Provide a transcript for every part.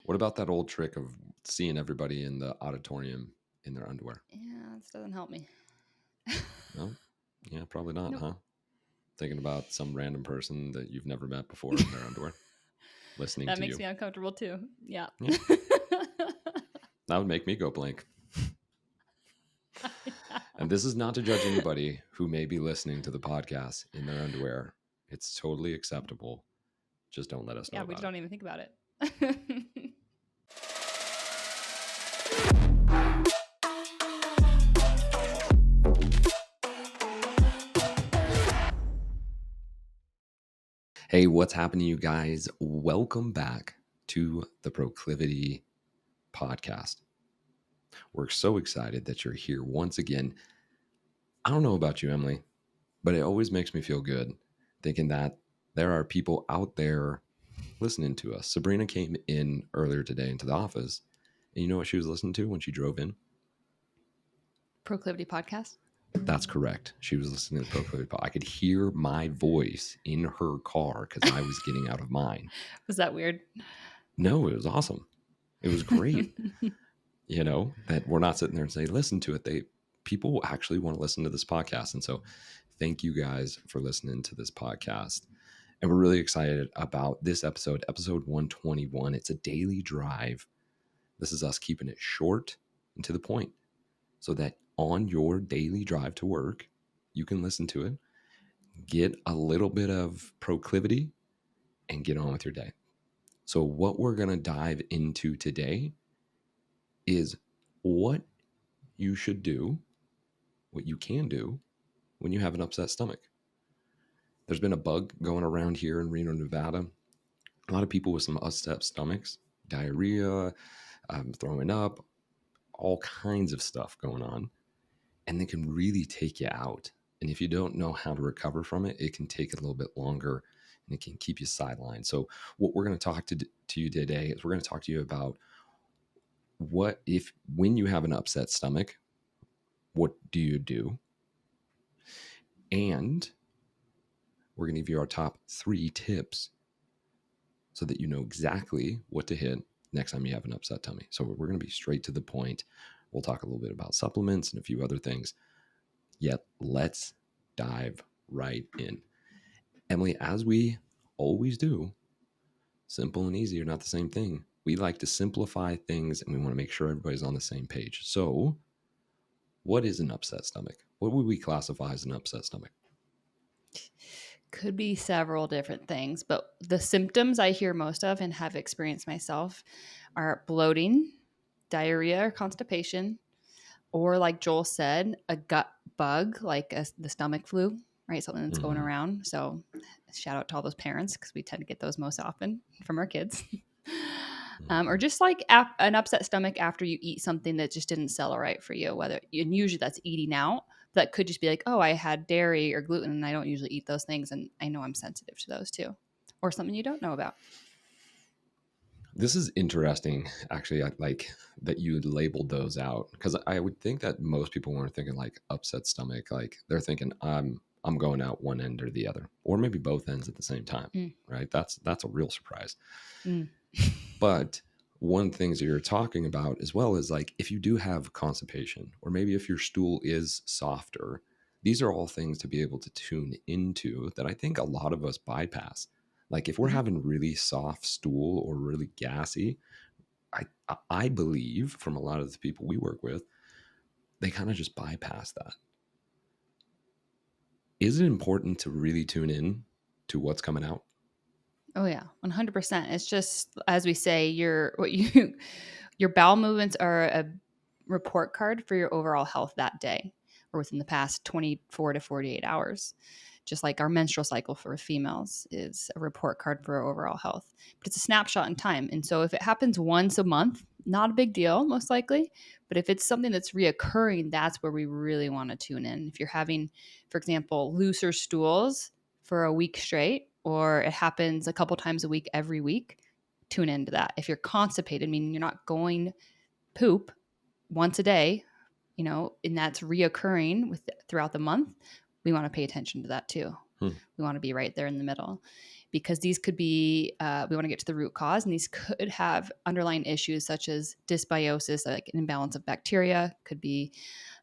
What about that old trick of seeing everybody in the auditorium in their underwear? Yeah, this doesn't help me. No? Yeah, probably not, Nope. huh? Thinking about some random person that you've never met before in their underwear, listening That to makes you. me uncomfortable too. Yeah. Yeah, that would make me go blank. And this is not to judge anybody who may be listening to the podcast in their underwear. It's totally acceptable. Just don't let us know Yeah, we just about it. don't even think about it. Hey, what's happening, you guys? Welcome back to the Proclivity podcast. We're so excited that you're here once again. I don't know about you, Emily, but it always makes me feel good thinking that there are people out there listening to us. Sabrina came in earlier today into the office, and you know what she was listening to when she drove in? Proclivity podcast. That's correct. She was listening to Proclivity. I could hear my voice in her car because I was getting out of mine. Was that weird? No, it was awesome. It was great. You know, that we're not sitting there and say, listen to it. People actually want to listen to this podcast. And so thank you guys for listening to this podcast. And we're really excited about this episode 121. It's a daily drive. This is us keeping it short and to the point so that on your daily drive to work, you can listen to it, get a little bit of proclivity, and get on with your day. So what we're going to dive into today is what you should do, what you can do when you have an upset stomach. There's been a bug going around here in Reno, Nevada. A lot of people with some upset stomachs, diarrhea, throwing up, all kinds of stuff going on. And they can really take you out. And if you don't know how to recover from it, it can take a little bit longer and it can keep you sidelined. So what we're going to talk to you today is we're going to talk to you about when you have an upset stomach, what do you do? And we're going to give you our top 3 tips so that you know exactly what to hit next time you have an upset tummy. So we're going to be straight to the point. We'll talk a little bit about supplements and a few other things. Yet let's dive right in. Emily, as we always do, simple and easy are not the same thing. We like to simplify things and we want to make sure everybody's on the same page. So what is an upset stomach? What would we classify as an upset stomach? Could be several different things, but the symptoms I hear most of and have experienced myself are bloating, diarrhea or constipation, or like Joel said, a gut bug, like the stomach flu, right? Something that's going around. So shout out to all those parents because we tend to get those most often from our kids. Or just like an upset stomach after you eat something that just didn't sell right for you, and usually that's eating out. That could just be like, oh, I had dairy or gluten and I don't usually eat those things. And I know I'm sensitive to those too. Or something you don't know about. This is interesting, actually. I like that you labeled those out because I would think that most people weren't thinking like upset stomach. Like they're thinking I'm going out one end or the other, or maybe both ends at the same time. Right? That's a real surprise. But one thing that you're talking about as well is like if you do have constipation, or maybe if your stool is softer, these are all things to be able to tune into that I think a lot of us bypass. Like if we're having really soft stool or really gassy, I believe from a lot of the people we work with, they kind of just bypass that. Is it important to really tune in to what's coming out? Oh yeah, 100%. It's just as we say, your bowel movements are a report card for your overall health that day or within the past 24 to 48 hours. Just like our menstrual cycle for females is a report card for our overall health. But it's a snapshot in time. And so if it happens once a month, not a big deal, most likely. But if it's something that's reoccurring, that's where we really want to tune in. If you're having, for example, looser stools for a week straight, or it happens a couple times a week every week, tune into that. If you're constipated, meaning you're not going poop once a day, and that's reoccurring throughout the month, we want to pay attention to that too. Hmm. We want to be right there in the middle because these could be, we want to get to the root cause, and these could have underlying issues such as dysbiosis, like an imbalance of bacteria, could be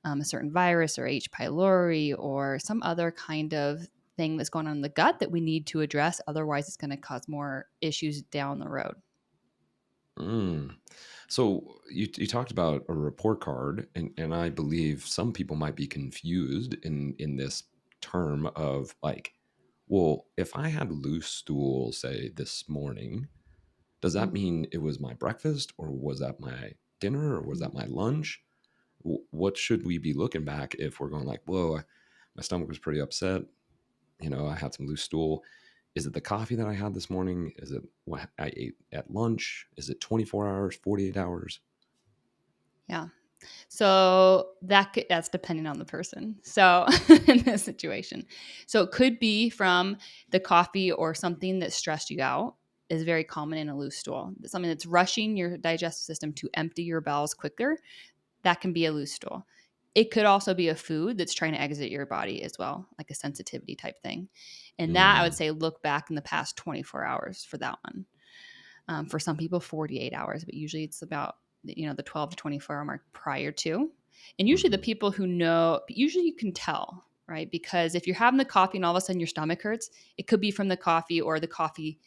a certain virus or H. pylori or some other kind of thing that's going on in the gut that we need to address. Otherwise, it's going to cause more issues down the road. Mm. So you talked about a report card, and I believe some people might be confused in this term of like, well, if I had loose stool, say this morning, does that mean it was my breakfast, or was that my dinner, or was Mm-hmm. that my lunch? What should we be looking back if we're going like, whoa, my stomach was pretty upset. I had some loose stool. Is it the coffee that I had this morning? Is it what I ate at lunch? Is it 24 hours, 48 hours? Yeah. So that's depending on the person. So in this situation, so it could be from the coffee or something that stressed you out is very common in a loose stool. Something that's rushing your digestive system to empty your bowels quicker. That can be a loose stool. It could also be a food that's trying to exit your body as well, like a sensitivity type thing. And that I would Mm, say look back in the past 24 hours for that one. For some people 48 hours, but usually it's about the 12 to 24 hour mark prior to. And usually the mhm. people who know, usually you can tell, right? Because if you're having the coffee and all of a sudden your stomach hurts, it could be from the coffee, or the coffee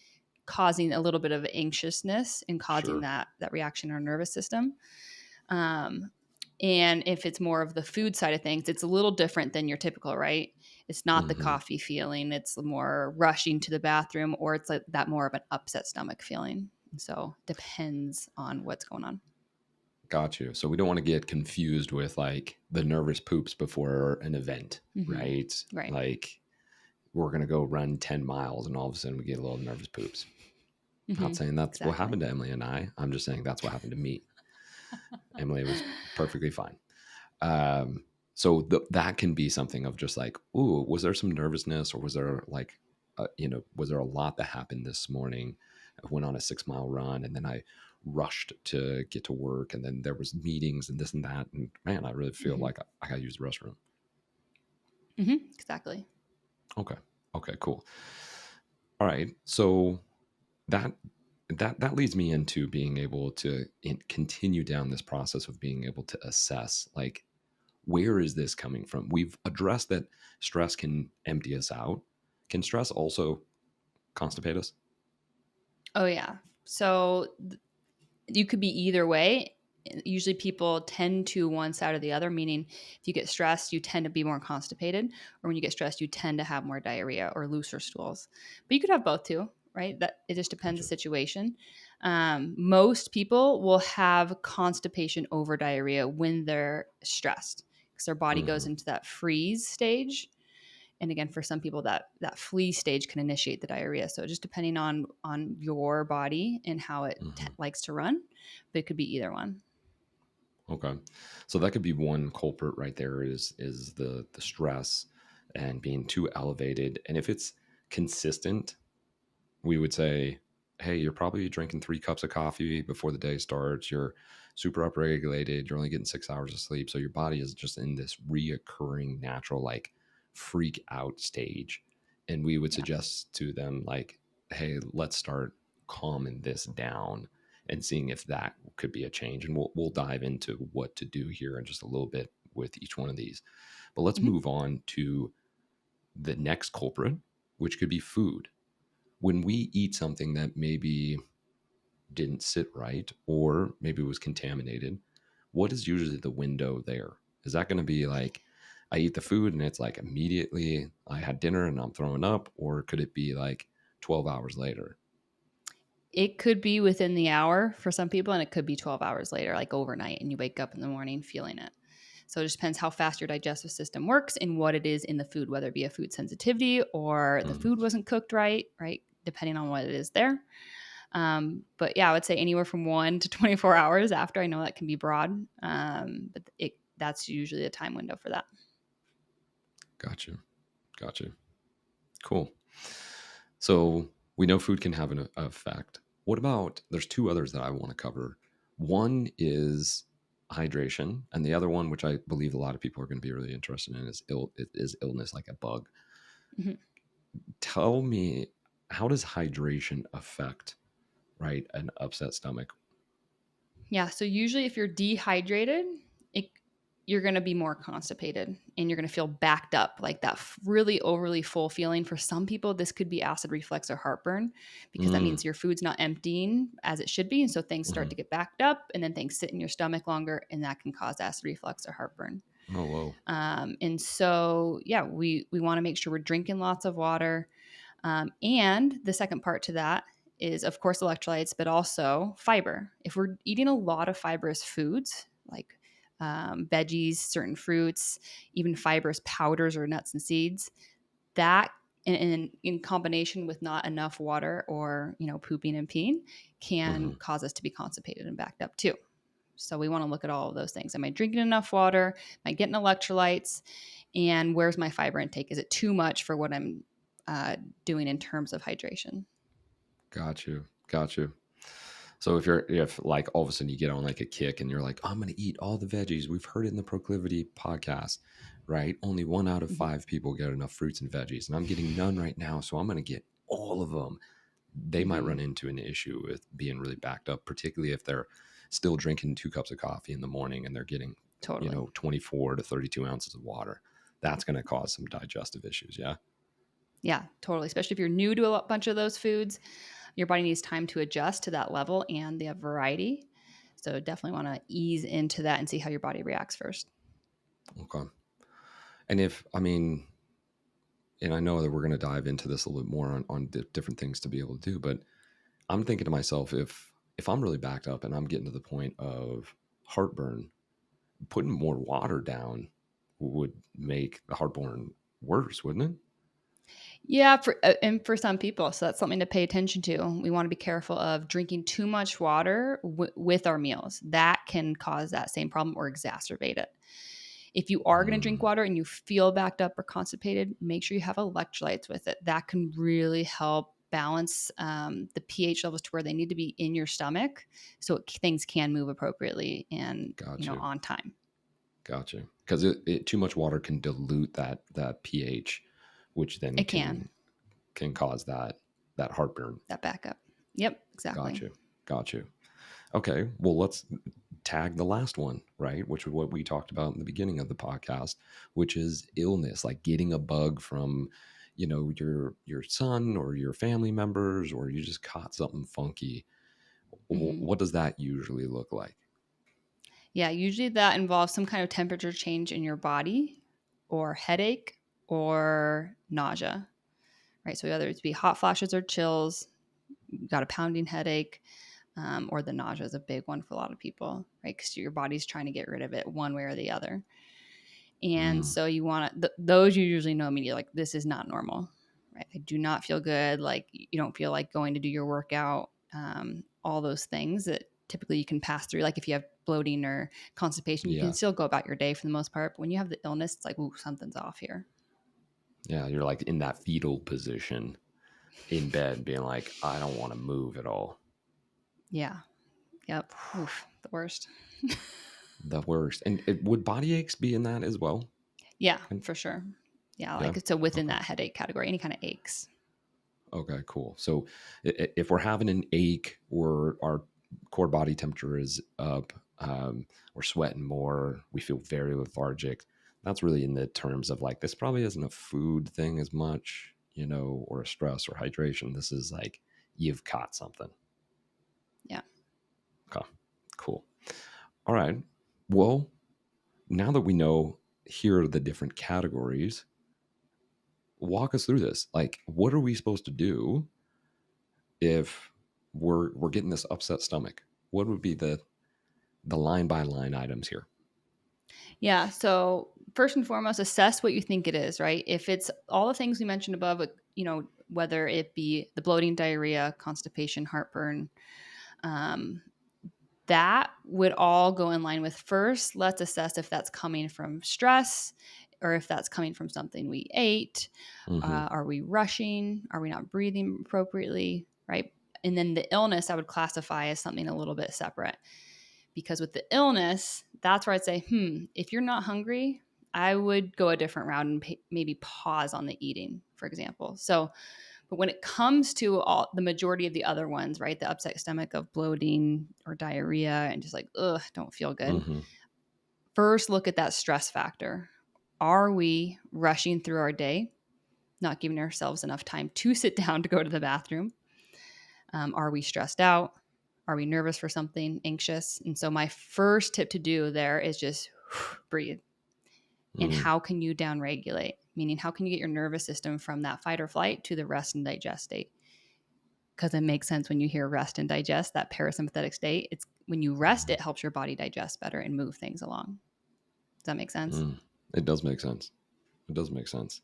causing a little bit of anxiousness and causing Sure. that reaction in our nervous system. um, and if it's more of the food side of things, it's a little different than your typical, right? It's not the Hmm. coffee feeling. It's more rushing to the bathroom, or it's like that more of an upset stomach feeling. So depends on what's going on. Got you. So we don't want to get confused with like the nervous poops before an event, Hmm. right? Right. Like we're going to go run 10 miles and all of a sudden we get a little nervous poops. Hmm. Not saying that's what Exactly. happened to Emily and I. I'm just saying that's what happened to me. Emily was perfectly fine. Um, so that can be something of just like, ooh, was there some nervousness, or was there like, was there a lot that happened this morning? I went on a 6 mile run, and then I rushed to get to work, and then there was meetings and this and that, and man, I really feel Hmm. like I got to use the restroom. Hmm. Exactly. Okay, okay, cool. All right, so that that leads me into being able to continue down this process of being able to assess like, where is this coming from? We've addressed that stress can empty us out. Can stress also constipate us? Oh yeah. So you could be either way. Usually people tend to one side or the other, meaning if you get stressed, you tend to be more constipated, or when you get stressed, you tend to have more diarrhea or looser stools. But you could have both too, right? That it just depends the Gotcha. situation. Most people will have constipation over diarrhea when they're stressed because their body goes Hmm. into that freeze stage. And again, for some people, that flee stage can initiate the diarrhea. So just depending on your body and how it Hmm. likes to run, but it could be either one. Okay, so that could be one culprit right there. Is the stress and being too elevated, and if it's consistent, we would say, hey, you're probably drinking 3 cups of coffee before the day starts. You're super upregulated. You're only getting 6 hours of sleep. So your body is just in this reoccurring natural, like, freak out stage. And we would Yeah. suggest to them, like, hey, let's start calming this down and seeing if that could be a change. And we'll dive into what to do here in just a little bit with each one of these. But let's Hmm. move on to the next culprit, which could be food. When we eat something that maybe didn't sit right or maybe was contaminated, what is usually the window there? Is that going to be like I eat the food and it's like immediately I had dinner and I'm throwing up, or could it be like 12 hours later? It could be within the hour for some people, and it could be 12 hours later, like overnight, and you wake up in the morning feeling it. So it just depends how fast your digestive system works and what it is in the food, whether it be a food sensitivity or the Mm, food wasn't cooked right, right? Depending on what it is there. But yeah, I would say anywhere from 1 to 24 hours after. I know that can be broad, but that's usually the time window for that. gotcha. Gotcha. Cool. So we know food can have an effect. What about, there's two others that I want to cover. One is hydration, and the other one, which I believe a lot of people are going to be really interested in, is illness, like a bug. Mhm. tell me, how does hydration affect, right, an upset stomach? Yeah. So usually if you're dehydrated, it, you're going to be more constipated and you're going to feel backed up, like that really overly full feeling. For some people, this could be acid reflux or heartburn because that Mm, means your food's not emptying as it should be. And so things start mhm. to get backed up and then things sit in your stomach longer and that can cause acid reflux or heartburn. Oh, whoa. And so, yeah, we want to make sure we're drinking lots of water. And the second part to that is, of course, electrolytes, but also fiber. If we're eating a lot of fibrous foods, like veggies, certain fruits, even fibrous powders or nuts and seeds, that in combination with not enough water or pooping and peeing can Mhm. cause us to be constipated and backed up too. So we want to look at all of those things. Am I drinking enough water? Am I getting electrolytes? And where's my fiber intake? Is it too much for what I'm doing in terms of hydration? Got you. Got you. So if like all of a sudden you get on like a kick and you're like, I'm going to eat all the veggies. We've heard it in the Proclivity podcast, right? Only 1 out of 5 people get enough fruits and veggies, and I'm getting none right now. So I'm going to get all of them. They might Mm-hmm. run into an issue with being really backed up, particularly if they're still drinking 2 cups of coffee in the morning and they're getting, Totally. 24 to 32 ounces of water. That's going to cause some digestive issues. Yeah. Yeah, totally. Especially if you're new to a bunch of those foods, your body needs time to adjust to that level and the variety. So definitely want to ease into that and see how your body reacts first. Okay. And if, I mean, and I know that we're going to dive into this a little bit more on different things to be able to do, but I'm thinking to myself, if I'm really backed up and I'm getting to the point of heartburn, putting more water down would make the heartburn worse, wouldn't it? Yeah, and for some people, so that's something to pay attention to. We want to be careful of drinking too much water with our meals. That can cause that same problem or exacerbate it. If you are going to drink Mm, water and you feel backed up or constipated, make sure you have electrolytes with it. That can really help balance the pH levels to where they need to be in your stomach, so things can move appropriately and got you, on time. got you. Because too much water can dilute that pH, which then It can, can cause that heartburn. that backup. Yep, Got exactly. you, got you. Okay, well, let's tag the last one, right? Which is what we talked about in the beginning of the podcast, which is illness, like getting a bug from, your son or your family members, or you just caught something funky. Hmm. What does that usually look like? Yeah, usually that involves some kind of temperature change in your body or headache or nausea, right? So whether it's be hot flashes or chills, you got a pounding headache, or the nausea is a big one for a lot of people, right? Because your body's trying to get rid of it one way or the other. And Mm, so you want to, those you usually know immediately, like this is not normal, right? I do not feel good. Like you don't feel like going to do your workout, all those things that typically you can pass through. Like if you have bloating or constipation, you can yeah, still go about your day for the most part. But when you have the illness, it's like, ooh, something's off here. yeah, you're like in that fetal position in bed, being like, I don't want to move at all. Yeah. Yep. Oof. The worst. The worst. And would body aches be in that as well? Yeah, And for sure. Yeah. yeah, Like so within okay. that headache category, any kind of aches. Okay, cool. So if we're having an ache or our core body temperature is up, we're sweating more, we feel very lethargic, that's really in the terms of like, this probably isn't a food thing as much, or a stress or hydration. This is like, you've caught something. Yeah. Okay, cool. All right. Well, now that we know here are the different categories, walk us through this. Like, what are we supposed to do if we're getting this upset stomach? What would be the line by line items here? Yeah. So first and foremost, assess what you think it is, right? If it's all the things we mentioned above, whether it be the bloating, diarrhea, constipation, heartburn, um, that would all go in line with first. Let's assess if that's coming from stress or if that's coming from something we ate. Hmm. Are we rushing? Are we not breathing appropriately? Right. And then the illness I would classify as something a little bit separate because with the illness, that's where I'd say, if you're not hungry I would go a different route and maybe pause on the eating, for example. So, but when it comes to all the majority of the other ones, right, the upset stomach of bloating or diarrhea and just like, ugh, don't feel good. Mm-hmm. First, look at that stress factor. Are we rushing through our day, not giving ourselves enough time to sit down to go to the bathroom? Are we stressed out? Are we nervous for something, anxious? And so, my first tip to do there is just breathe. And Mm-hmm. how can you downregulate? Meaning, how can you get your nervous system from that fight or flight to the rest and digest state? Because it makes sense when you hear rest and digest, that parasympathetic state. It's when you rest, it helps your body digest better and move things along. Does that make sense? Mm. It does make sense. It does make sense.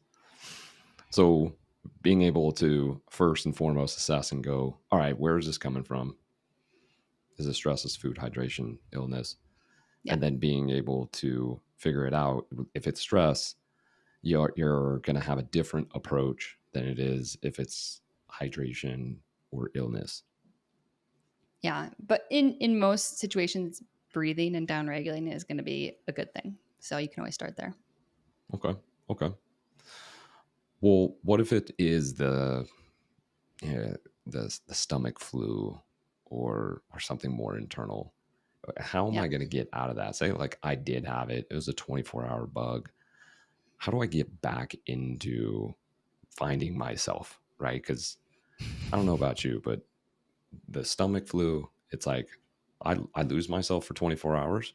So being able to first and foremost assess and go, all right, where is this coming from? Is it stress, is food, hydration, illness? Yeah. And then being able to figure it out. If it's stress, you're going to have a different approach than it is if it's hydration or illness. Yeah. But in most situations, breathing and downregulating is going to be a good thing. So you can always start there. Okay. Okay. Well, what if it is the stomach flu or something more internal? How am Yeah. I going to get out of that? Say like I did have it. It was a 24-hour bug. How do I get back into finding myself, right? Because I don't know about you, but the stomach flu, it's like I lose myself for 24 hours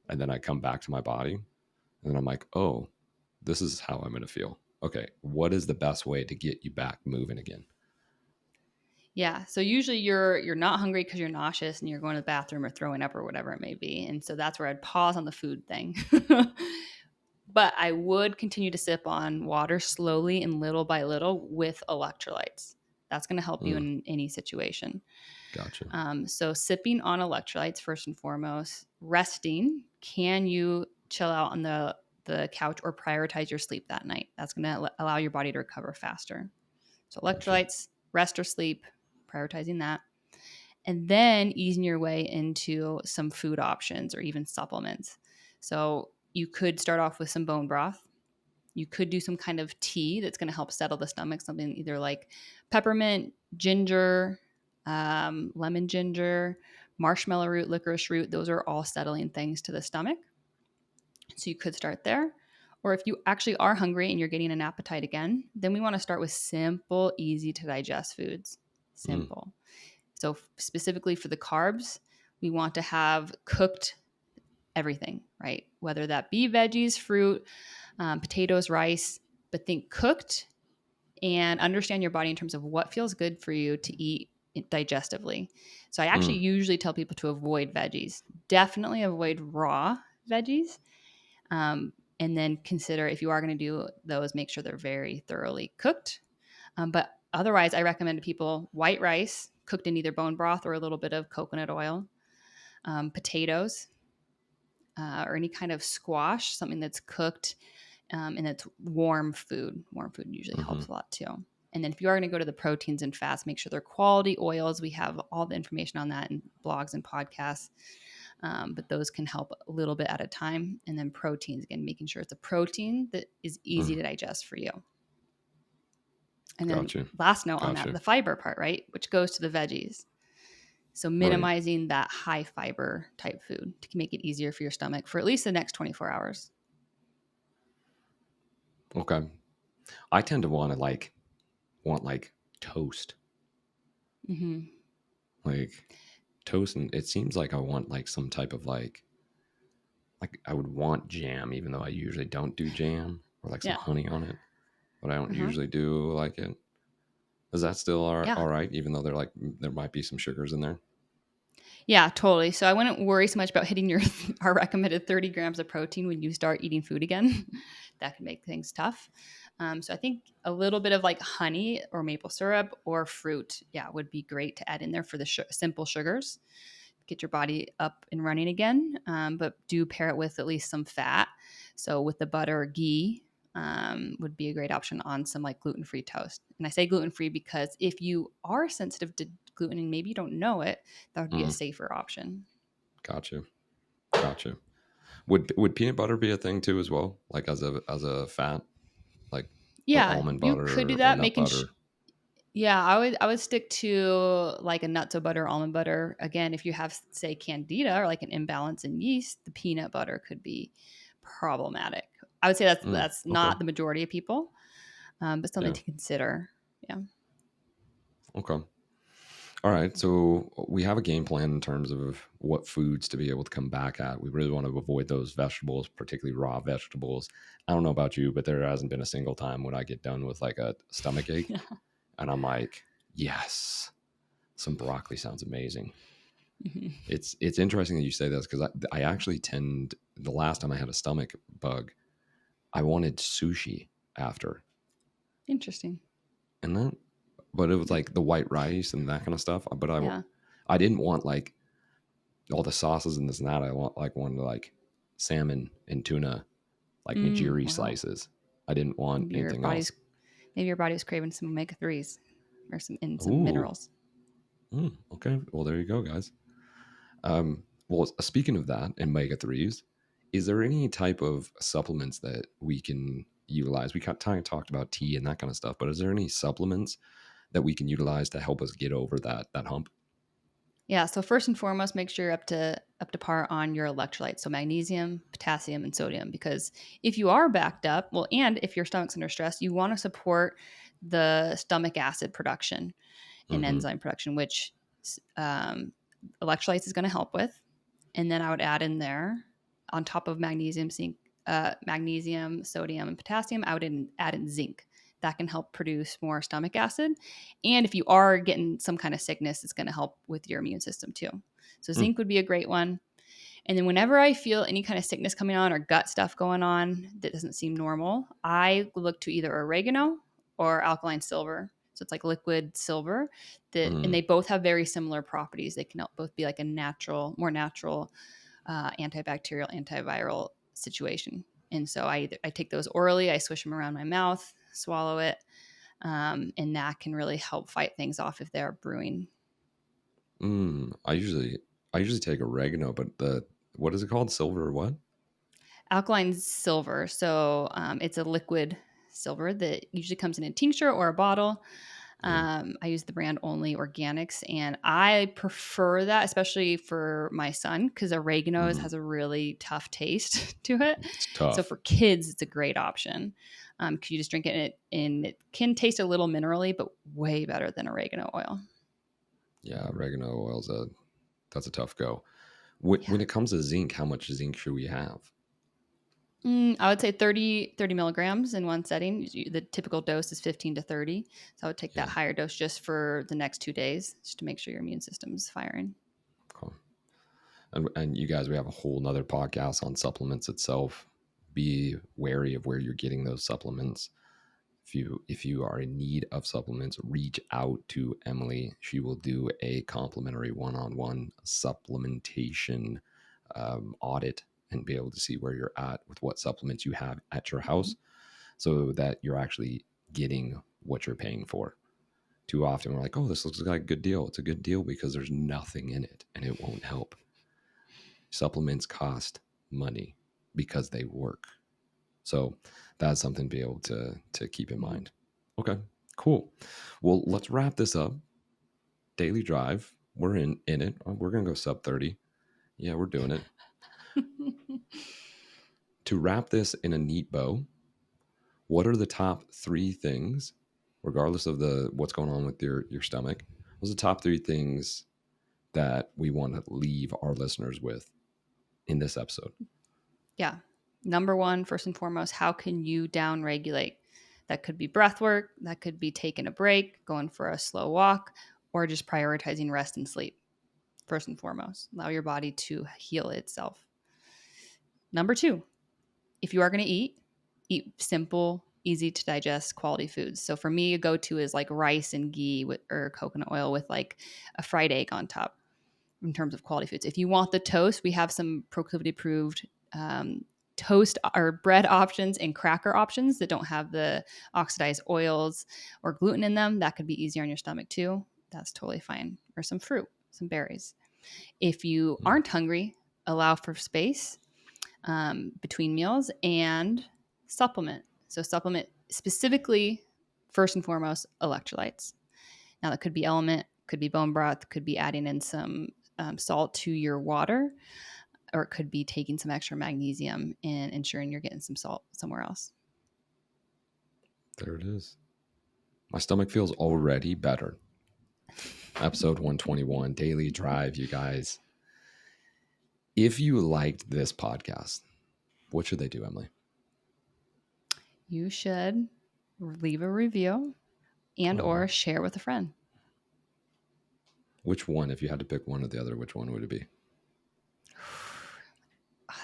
and then I come back to my body and then I'm like, oh, this is how I'm going to feel. Okay, what is the best way to get you back moving again? Yeah. So usually you're not hungry because you're nauseous and you're going to the bathroom or throwing up or whatever it may be. And so that's where I'd pause on the food thing. But I would continue to sip on water slowly and little by little with electrolytes. That's going to help you Mm, in any situation. gotcha. So sipping on electrolytes first and foremost. Resting. Can you chill out on the couch or prioritize your sleep that night? That's going to allow your body to recover faster. So Gotcha. electrolytes, rest or sleep, prioritizing that. And then easing your way into some food options or even supplements. So you could start off with some bone broth. You could do some kind of tea that's going to help settle the stomach, something either like peppermint, ginger, lemon ginger, marshmallow root, licorice root. Those are all settling things to the stomach. So you could start there. Or if you actually are hungry and you're getting an appetite again, then we want to start with simple, easy to digest foods. Mm, Simple. So specifically for the carbs, we want to have cooked everything, right? Whether that be veggies, fruit, potatoes, rice, but think cooked and understand your body in terms of what feels good for you to eat digestively. So I actually mm, usually tell people to avoid veggies. Definitely avoid raw veggies. And then consider if you are going to do those, make sure they're very thoroughly cooked. But otherwise, I recommend to people white rice cooked in either bone broth or a little bit of coconut oil, potatoes, or any kind of squash, something that's cooked and it's warm food. Warm food usually mm-hmm. helps a lot too. And then if you are going to go to the proteins and fats, make sure they're quality oils. We have all the information on that in blogs and podcasts. But those can help a little bit at a time. And then proteins, again, making sure it's a protein that is easy Mm, to digest for you. And then gotcha. last note on that, Gotcha. the fiber part, right? Which goes to the veggies. So Right. minimizing that high fiber type food to make it easier for your stomach for at least the next 24 hours. Okay. I tend to want like toast. Mm-hmm. Like toast, and it seems like I want like some type of like I would want jam, even though I usually don't do jam, or like some Yeah. honey on it, but I don't Uh-huh. usually do like it. Is that still Yeah. all right? Even though there might be some sugars in there. Yeah, totally. So I wouldn't worry so much about hitting your our recommended 30 grams of protein when you start eating food again. That can make things tough. So I think a little bit of like honey or maple syrup or fruit, yeah, would be great to add in there for the simple sugars. Get your body up and running again, but do pair it with at least some fat. So with the butter or ghee would be a great option on some like gluten-free toast. And I say gluten-free because if you are sensitive to gluten and maybe you don't know it, that would be a Mm, safer option. gotcha. Gotcha. Would peanut butter be a thing too as well? Like as a fat, like Yeah, almond you could do butter or that. nut butter? Yeah, I would stick to like a nuts or butter, almond butter. Again, if you have say candida or like an imbalance in yeast, the peanut butter could be problematic. I would say that's Okay. not the majority of people, but something Yeah. to consider. Yeah. Okay. All right. So we have a game plan in terms of what foods to be able to come back at. We really want to avoid those vegetables, particularly raw vegetables. I don't know about you, but there hasn't been a single time when I get done with like a stomach ache Yeah. and I'm like, yes, some broccoli sounds amazing. Mhm. It's interesting that you say this because I actually tend, the last time I had a stomach bug, I wanted sushi after. Interesting. And that, but it was like the white rice and that kind of stuff. But Yeah. I didn't want like all the sauces and this and that. I wanted like salmon and tuna, like nigiri Wow. slices. I didn't want Maybe your anything else. body's maybe your body's craving some omega 3s or some Ooh, minerals. okay. Well, there you go, guys. Well, speaking of that, omega threes, is there any type of supplements that we can utilize? We kind of talked about tea and that kind of stuff, but is there any supplements that we can utilize to help us get over that hump? Yeah, so first and foremost, make sure you're up to par on your electrolytes, so magnesium, potassium, and sodium. Because if you are backed up, well, and if your stomach's under stress, you want to support the stomach acid production and Mm-hmm. enzyme production, which um, electrolytes is going to help with. And then I would add in there, on top of magnesium, zinc, magnesium, sodium, and potassium, I would add in zinc. That can help produce more stomach acid. And if you are getting some kind of sickness, it's going to help with your immune system too. So Mm, zinc would be a great one. And then whenever I feel any kind of sickness coming on or gut stuff going on that doesn't seem normal, I look to either oregano or alkaline silver. So it's like liquid silver and mm, they both have very similar properties. They can both be like a more natural antibacterial, antiviral situation. And so I take those orally, I swish them around my mouth, swallow it, and that can really help fight things off if they're brewing. I usually take oregano, but the what is it called? Silver or what? Alkaline silver, so it's a liquid silver that usually comes in a tincture or a bottle. Yeah. I use the brand Only Organics, and I prefer that, especially for my son, because oregano Mm, has a really tough taste to it. it's So tough. for kids, it's a great option. Because you just drink it and it can taste a little minerally, but way better than oregano oil. Yeah, oregano oil's that's a tough go. When, Yeah. when it comes to zinc, how much zinc should we have? I would say 30 milligrams in one setting. The typical dose is 15 to 30. So I would take that Yeah. higher dose just for the next 2 days, just to make sure your immune system's firing. Cool. And you guys, we have a whole nother podcast on supplements itself. Be wary of where you're getting those supplements. If you are in need of supplements, reach out to Emily. She will do a complimentary one-on-one supplementation audit and be able to see where you're at with what supplements you have at your Mhm. house, so that you're actually getting what you're paying for. Too often we're like, oh, this looks like a good deal. It's a good deal because there's nothing in it and it won't help. Supplements cost money because they work. So that's something to be able to keep in Mhm. mind. Okay, cool. Well, let's wrap this up. Daily drive. We're in it. We're gonna go sub 30. Yeah, we're doing it. To wrap this in a neat bow, what are the top three things, regardless of the what's going on with your stomach? What's the top three things that we want to leave our listeners with in this episode? Yeah. Number one, first and foremost, how can you down regulate? That could be breath work, that could be taking a break, going for a slow walk, or just prioritizing rest and sleep. First and foremost, allow your body to heal itself. Number two, if you are going to eat simple, easy to digest quality foods. So for me, a go to is like rice and ghee or coconut oil with like a fried egg on top in terms of quality foods. If you want the toast, we have some proclivity approved toast or bread options and cracker options that don't have the oxidized oils or gluten in them. That could be easier on your stomach too. That's totally fine. Or some fruit, some berries. If you Mm, aren't hungry, allow for space. between meals, and supplement. So supplement specifically, first and foremost, electrolytes. Now that could be element, could be bone broth, could be adding in some salt to your water, or it could be taking some extra magnesium and ensuring you're getting some salt somewhere else. There it is. My stomach feels already better. Episode 121, Daily Drive, you guys. If you liked this podcast, what should they do, Emily? You should leave a review and or share with a friend. Which one? If you had to pick one or the other, which one would it be?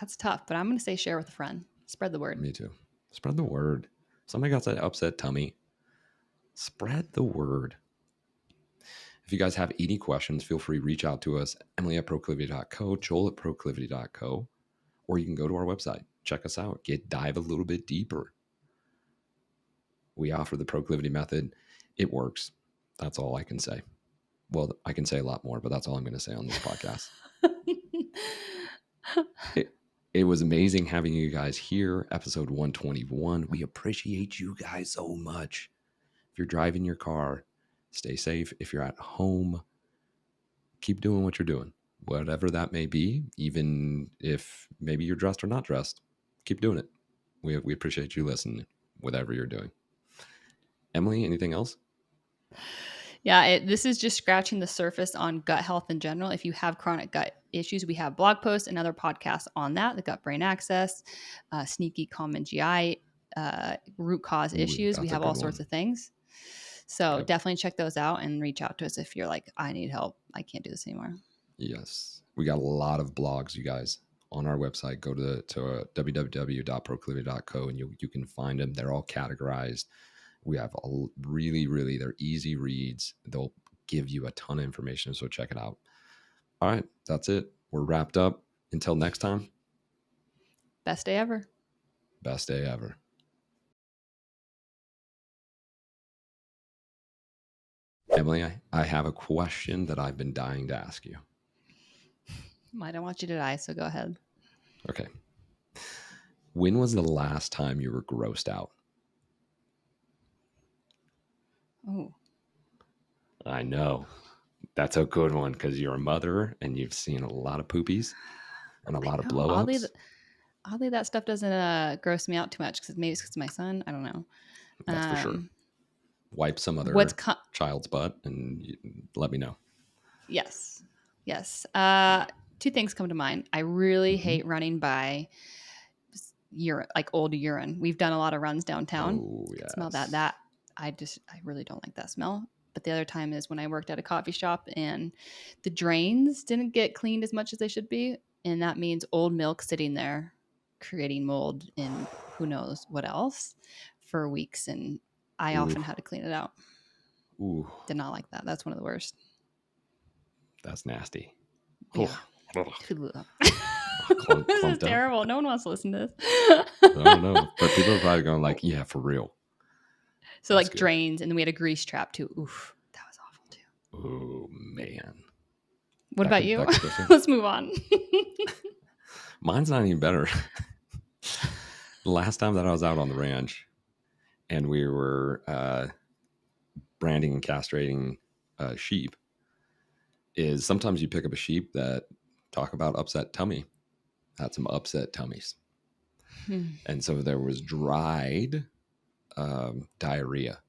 That's tough, but I'm going to say share with a friend. Spread the word. Me too. Spread the word. Somebody got that upset tummy. Spread the word. If you guys have any questions, feel free to reach out to us, Emily@proclivity.co, Joel@proclivity.co, or you can go to our website. Check us out. Dive a little bit deeper. We offer the Proclivity method. It works. That's all I can say. Well, I can say a lot more, but that's all I'm going to say on this podcast. It was amazing having you guys here. Episode 121. We appreciate you guys so much. If you're driving your car, stay safe. If you're at home, keep doing what you're doing, whatever that may be. Even if maybe you're dressed or not dressed, keep doing it. We appreciate you listening, whatever you're doing. Emily, anything else? Yeah, this is just scratching the surface on gut health in general. If you have chronic gut issues, we have blog posts and other podcasts on that, the gut-brain axis, sneaky common GI, root cause issues. We have all sorts of things. So definitely check those out and reach out to us if you're like, I need help. I can't do this anymore. Yes. We got a lot of blogs, you guys, on our website. Go to www.proclivity.co and you can find them. They're all categorized. We have really, they're easy reads. They'll give you a ton of information. So check it out. All right. That's it. We're wrapped up. Until next time. Best day ever. Best day ever. Emily, I have a question that I've been dying to ask you. I don't want you to die, so go ahead. Okay. When was the last time you were grossed out? Oh. I know. That's a good one because you're a mother and you've seen a lot of poopies and a lot of blowups. Oddly, that stuff doesn't gross me out too much because maybe it's because of my son. I don't know. That's for sure. Wipe some other child's butt and let me know. Yes. Two ththings come to mind. I really hate running by urine, like old urine. We've done a lot of runs downtown. Oh, yes. Smell that. I really don't like that smell. But the other time is when I worked at a coffee shop and the drains didn't get cleaned as much as they should be. And that means old milk sitting there creating mold and who knows what else for weeks. And I often had to clean it out. Ooh. Did not like that. That's one of the worst. That's nasty. Yeah. This is terrible. No one wants to listen to this. I don't know. But people are probably going like, yeah, for real. So that's like good. Drains, and then we had a grease trap too. Oof, that was awful too. Oh man. What about you? Let's move on. Mine's not even better. The last time that I was out on the ranch and we were branding and castrating sheep is sometimes you pick up a sheep that talk about upset tummy. Had some upset tummies. And so there was dried diarrhea,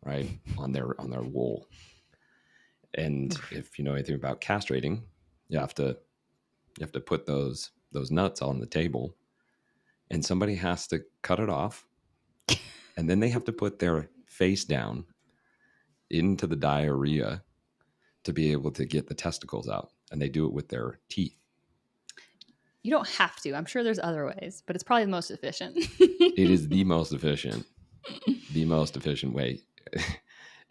right, on their wool. And if you know anything about castrating, you have to put those nuts on the table, and somebody has to cut it off, and then they have to put their face down into the diarrhea to be able to get the testicles out, and they do it with their teeth. You don't have to. I'm sure there's other ways, but it's probably the most efficient. It is the most efficient. The most efficient way.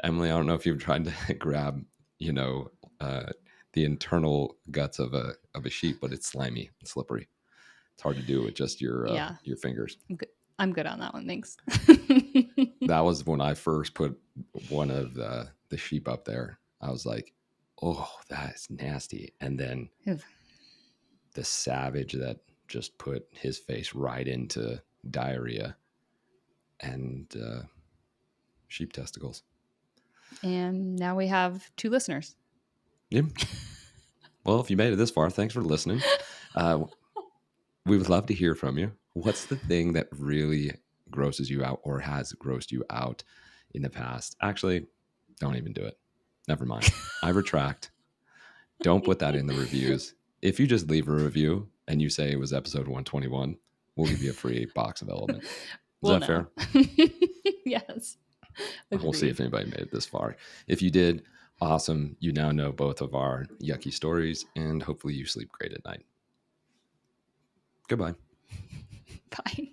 Emily, I don't know if you've tried to grab, the internal guts of a sheep, but it's slimy and slippery. It's hard to do with just your fingers. I'm good on that one. Thanks. That was when I first put one of the sheep up there. I was like, oh, that's nasty. And then the savage that just put his face right into diarrhea and sheep testicles. And now we have 2 listeners. Yeah. Well, if you made it this far, thanks for listening. We would love to hear from you. What's the thing that really grosses you out or has grossed you out in the past? Actually, don't even do it. Never mind. I retract. Don't put that in the reviews. If you just leave a review and you say it was episode 121, we'll give you a free box of Element. Is that fair? Yes. We'll see if anybody made it this far. If you did, awesome. You now know both of our yucky stories, and hopefully you sleep great at night. Goodbye. Bye.